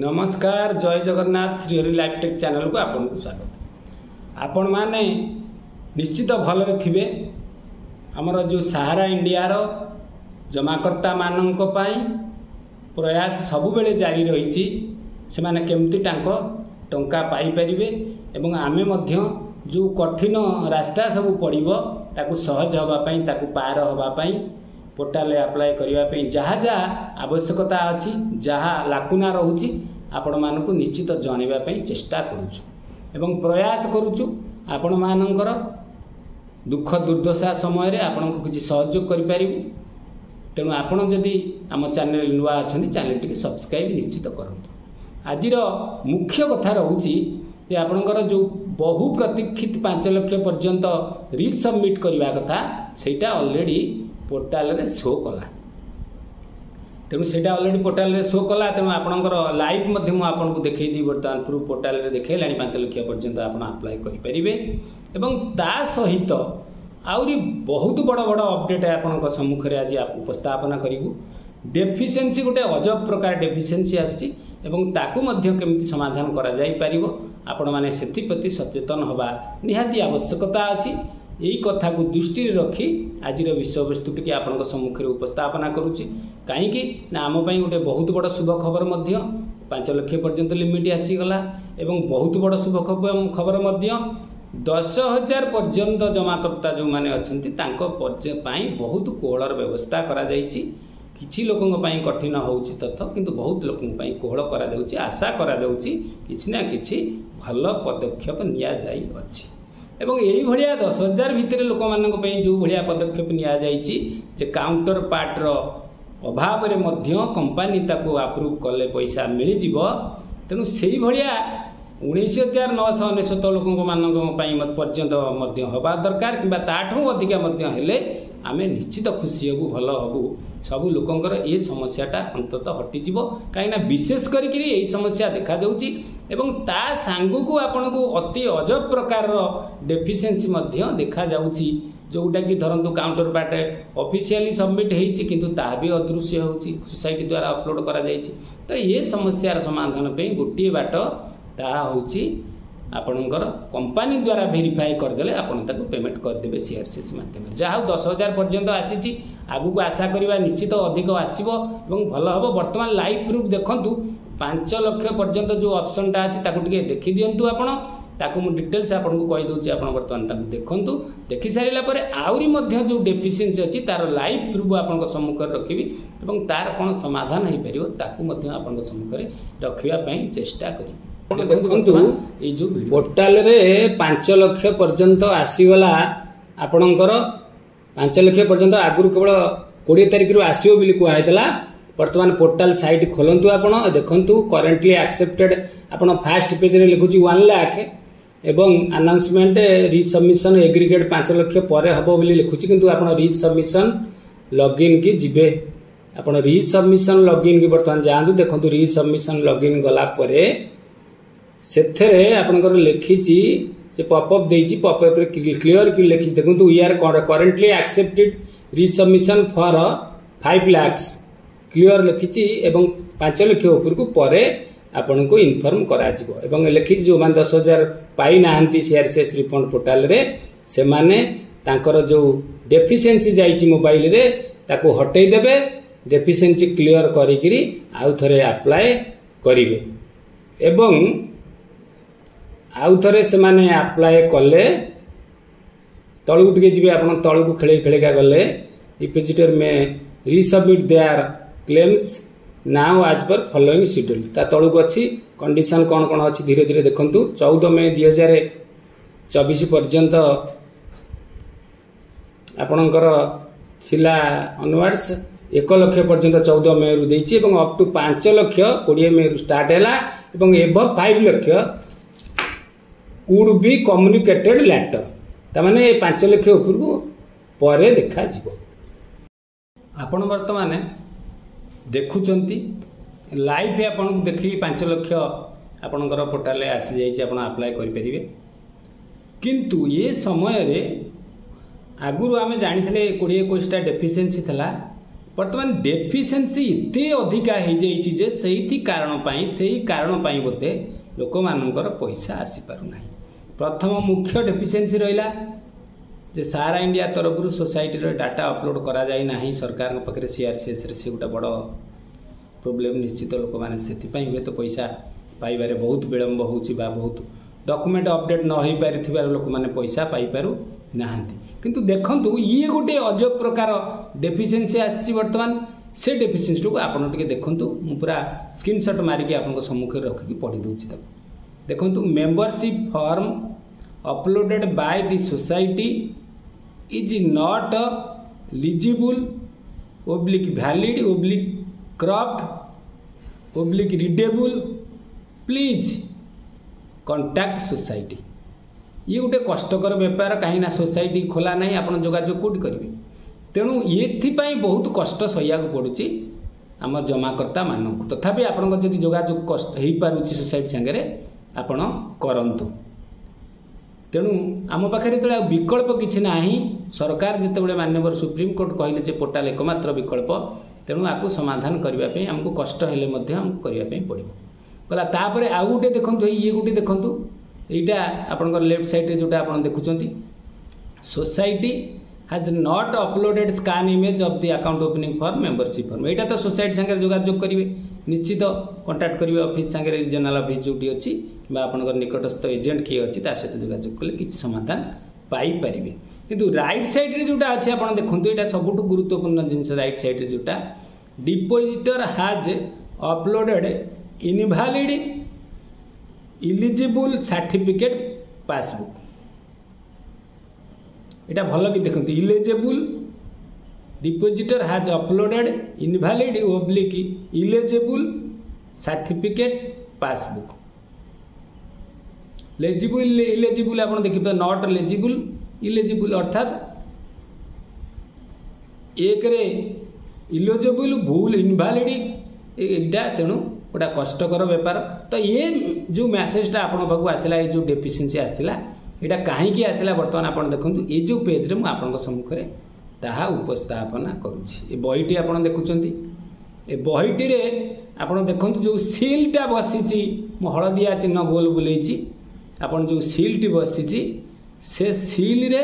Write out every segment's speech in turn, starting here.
नमस्कार जय जगन्नाथ श्रीहरि लाइफटेक चैनल को आपन को स्वागत। आपण माने निश्चित भलरे थिबे। हमर जो सहारा इंडिया रो जमाकर्ता मानक पाई प्रयास सब बेले जारी रही से माने केमती टंका पाई परिबे एवं आमे मध्य जो कठिन रास्ता सब पड़िबो ताकू सहज हवा पई ताकू पार हवा पई पोर्टाल अप्लाई करने जहाँ जहाँ आवश्यकता अच्छी जहाँ लाकुना रोचे आपण मानक निश्चित जनवाई चेष्टा करुचु एवं प्रयास करुचु आपण मानकर दुख दुर्दशा समय आपण को किसी सहयोग करें। तेणु आपण जदि आम चैनल नुआ अच्छा चैनल टी सब्सक्राइब निश्चित करूँ। आज मुख्य कथा रोचे आपणकर जो बहु प्रतीक्षित 5 लाख पर्यंत रिसबमिट करने कथा सेटा ऑलरेडी पोर्टाल रे शो कला। तेणु से अलरेडी पोर्टाल रे शो कला। तेणु आपणकर लाइव मध्य आपको देखी बर्तमान प्रूफ पोर्टाल रे देखैलानी 5 लाख पर्यंत आप अप्लाई करें एवं ता सहित आउरी बहुत बड़ बड़ अपडेट आपन सम्मुख में आज उपस्थापना करूँ। डेफिशिएंसी गोटे अजब प्रकार डेफिशिएंसी आसुची एवं ताकू मध्य केमिति समाधान करा जाई परिबो आपण माने सेति प्रति सचेतन हवा निहाती आवश्यकता अछि। यही कथा को दृष्टि रखी आज विषय वस्तु टी आपन सम्मुखें उपस्थापना करुच्ची। कहीं आम गोटे बहुत बड़ शुभ खबर 5 लाख पर्यंत लिमिट आसीगला एवं बहुत बड़ शुभ खबर 10,000 पर्यंत जमाकर्ता जो मैंने अच्छा बहुत कोहलर व्यवस्था करा जाइछि। किछि लोकों कठिन होउछि तथ किंतु बहुत लोकों कोहल करा जाउछि। आशा करा जाउछि किछि ना किछि भल पदक्षेप निया जाई अछि एवं यही भाया 10,000 भितर लोक मानक जो भाया पदक्षेप निया जाइछि जे काउंटर पार्ट रो अभाव रे मध्य कंपनी ताको अप्रूव कले पैसा मिल जिवो। तेणु सेही भाया 19,999 लोक मानक पर्यंत मध्य हवा दरकार किंबा ताठू अधिका मध्य हेले आमे निश्चित खुशी हबु भल हबु सबु लोकंकर ये समस्याटा अंतत हटिजिव। कहीं विशेष करके यही समस्या देखा जाउची एवं ता सांगू को आपन को अति अजब प्रकार डेफिशिएंसी मध्य देखा जाउची जोटा कि धरंतु काउंटर पार्ट ऑफिशियली सबमिट होईची किंतु ता भी अदृश्य होउची सोसाइटी द्वारा अपलोड करा जाइची। तो ये समस्यार समाधान पे गोटे बाट ता होउची आपणकर कंपनी द्वारा वेरीफाई करदेले आपण ताको पेमेंट करदेबे सीआरसीएस माध्यम जहाँ 10,000 पर्यंत आसी आगु को आशा करवा निश्चित अधिक आसीबो एवं भल हबो। वर्तमान लाइव प्रूफ देखंतु 5 लाख पर्यंत जो ऑप्शनटा अछि ताको टिके देखि दियंतु आपण ताको मु डिटेल्स आपण को कहि दोछि। आपण वर्तमान ताको देखंतु देखि सारिला परे आउरी मध्य जो डेफिशिएंसी अछि तार लाइव प्रूफ आपण को सम्मुख रखिबी एवं तार कोन समाधान हे परियो ताको मध्य आपण को सम्मुख रे रखिबा पई चेष्टा करी। देखु जो पोर्टाल रे 5 लाख पर्यंत आसीगला आपणकर 5 लाख पर्यंत आगुरी केवल 20 तारिख रु आसीबो बिली कहैतला। वर्तमान पोर्टाल साइट खोलंतु आपण देखंतु करेंटली एक्सेप्टेड आपण फर्स्ट पेज रे लिखुची 1 लाख एवं अनाउंसमेंट रिसबमिशन एग्रीगेट 5 लाख परे हबो बिली लिखुची किंतु आपण रिसबमिशन लॉगिन की जिबे आपण रिसबमिशन लॉगिन की वर्तमान जांतु देखंतु रिसबमिशन लॉगिन गला परे सेथरे आपनकर लिखिची से पॉपअप देइची पॉपअप रे क्लियर की लिखि देखंतु we are currently accepted resubmission for 5 lakh clear लिखिची एवं 5 लाख ऊपर को परे आपन को इन्फॉर्म करा जिवो एवं लिखि जो मान 10,000 पाई नाहंती सीआरसीएस रिफंड पोर्टल रे से माने तांकर जो डेफिशिएंसी जाइची मोबाइल रे ताको हटै देबे डेफिशिएंसी क्लियर करी किरी आउ थरे अप्लाई करिवे एवं आउ थरे से माने अप्लाई कले तळु टिके जिबे आपण तळु को खेले खेलेगा गले डिपोजिटर में रिसबमिट देयर क्लेम्स नाउ आज पर फॉलोइंग शेड्यूल ता तळु को अछि कंडीशन कोन कोन अछि धीरे धीरे देखंतु 14 मई 2024 पर्यंत आपणकर थिला ऑनवर्ड्स 1 लाख पर्यंत 14 मई रु देछि एवं अप टू 5 लाख 20 मई रु स्टार्ट हैला एवं above 5 lakh would be communicated later तमाने 5 lakh ऊपर को परे देखा जिवो। आपण वर्तमान देखुचंती लाइव आपण को देखि 5 लाख आपणकर पोर्टल आसी जाइछि आपण अप्लाई करि परिबे किंतु ये समय रे आगुरु आमे जानिथिले 20-21 टा डेफिशिएंसी थला बर्तमान डेफिशिएंसी इतने अधिका हो जाइए से कारण बोधे लोक मानकर पैसा आसीपारना। प्रथम मुख्य डेफिशिएंसी रहा जे सारा इंडिया तरफ सोसाइटी डाटा अपलोड करा जाए ना सरकार पाखे CRCS से गोटे बड़ प्रोब्लेम निश्चित लोक मैंने से हे तो पैसा पाइबारे बहुत विलम्ब हो बहुत डॉक्यूमेंट अपडेट न हो पारि लोक मैंने पैसा पाइपारू नाहांती। किंतु देखंतु ये गोटे अजब प्रकार डेफिशिएंसी आछि वर्तमान से डेफिशिएंसी को आपण टिके देखंतु मु पूरा स्क्रीनशॉट मारिकी आपन सम्मुख रखिकी पढ़ी दूची तक देखंतु membership form uploaded by the society is not legible oblique valid oblique cropped oblique readable please contact society. ये गोटे कष्टकर बेपार कहीं सोसाइटी खोला ना आप जोगाजोग कौट करेंगे तेणु ये बहुत कष्ट सहिया पड़ुची आम जमाकर्ता मानक तथापि आपण जब जोगाजोग कष्ट हो पारुची सोसाइटी सांगे आपण करंतु। तेणु आम पाखे जो विकल्प किसी ना सरकार जितेबाला माननीय सुप्रीम कोर्ट कहले पोर्टाल एकमात्र विकल्प तेणु आपको समाधान करने आमको कष्ट हेले आमको करने पड़ो गला। तापर आउ गोटे देखो ये गोटे देखूँ यहाँ आपंकर लेफ्ट साइड जोटा आप देखुं society has not uploaded scan image of the account opening for membership form. यहाँ तो सोसाइटी सांगे जोगाजोग करेंगे निश्चित कंटाक्ट करेंगे ऑफिस सांगे रिजनल ऑफिस जोटी अच्छी कि आपंकर निकटस्थ एजेंट किए अच्छी सहित जोगाजोग कले किसी समाधान पाइपर। किंतु राइट साइड जोटा अच्छे आप देखो यहाँ सबुठ गुरुत्वपूर्ण जिनस राइट साइड जोटा depositor has uploaded invalid eligible certificate passbook. यहाँ भल कि देखो eligible depositor has uploaded invalid oblique eligible certificate passbook. Legible eligible आप देखिए नॉट लेजिबल इलिजिबल अर्थात एक इलिजिबल भूल इनवैलिड यहाँ तेणु गोटा कष्टकर बेपार। तो ये जो मैसेजटा आपण पाखु आसला ये जो डेफिशिएंसी आसला यहाँ कहीं आसला बर्तमान आप देखो ये जो पेज में आपण सम्मुख में ताहा उपस्थापना करुँची। बहीटी आप देखुं ए बहीटी आप देखो जो सीलटा बसी हलदिया चिन्ह गोल बुले आपन जो सीलटी बसी से सील रे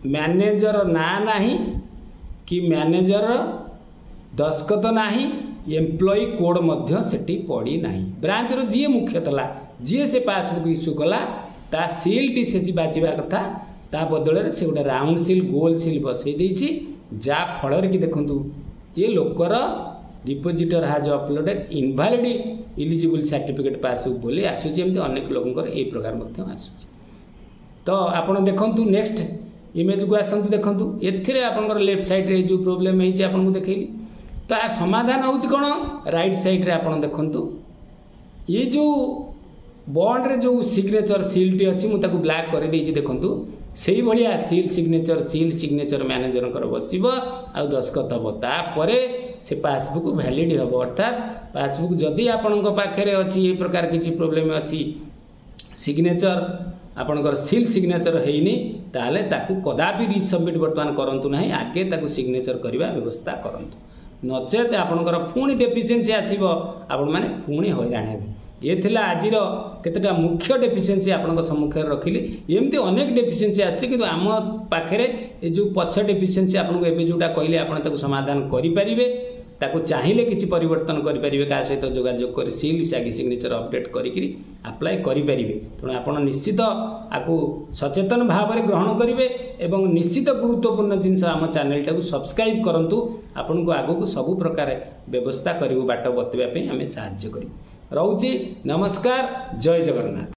मैनेजर ना नहीं कि मैनेजर दस्खत नहीं एम्प्लॉई कोड मध्य सेठी पड़ी नहीं। ब्रांच रो जी मुख्य तला जी से पासबुक इश्यू कला ता सीलटी से बाजिबा कथा ता बदल से गोटे राउंड सील गोल सील बसई देछि जा फल कि देखंतु ये locker depositor has uploaded invalid eligible certificate passbook बोली आसुची एमती अनेक लोकंकर ए प्रकार मध्य आसुची। तो आपण देखंतु नेक्स्ट इमेज को आसंतु देखंतु एथिरे आपनकर लेफ्ट साइड रे जो प्रॉब्लम हेछि आपन को देखैली तो आ समाधान होउछि कोन राइट साइड रे आपन देखंतु ये जो बॉन्ड रे जो सिग्नेचर सीलटी अछि मु ताकू ब्लैक कर देछि देखंतु सेही भलिया सील सिग्नेचर मैनेजर कर बसिबो आ दस्खत हबो तापरे से पासबुक वैलिड हबो। अर्थात पासबुक जदि आपनक पाखरे अछि ये प्रकार किछि प्रॉब्लम अछि सिग्नेचर आपनकर सील सिग्नेचर हेइनी ताले ताकू कदापि रिसबमिट वर्तमान करंतु नाही आगे ताकू सिग्नेचर करबा व्यवस्था करंतु नचेत आपनकर पुणी डेफिशिएंसी आसीबो आपण माने पुणी हैरान हेबे। ये थिला आजिर केतेटा मुख्य डेफिशिएंसी आपनक सम्मुखेर रखिली एमती अनेक डेफिशिएंसी आछि किंतु आम पाखरे ए जो पछ डेफिशिएंसी आपनक एबे जोटा कहले आपण ताकू समाधान करि परिबे ताकू चाहिए किसी परिवर्तन करें क्या सहित जोगाजोग कर सील सिग्नेचर अपडेट करी अप्लाई करें। तेणु आप निश्चित आपको सचेतन भाव में ग्रहण करेंगे और निश्चित गुरुत्वपूर्ण जिनस आम चैनल टाक सब्सक्राइब करूँ आपन को आगक सबु प्रकार व्यवस्था करूँ बाट बतवाई आम साहाय्य करूँ। रोचे नमस्कार जय जगन्नाथ।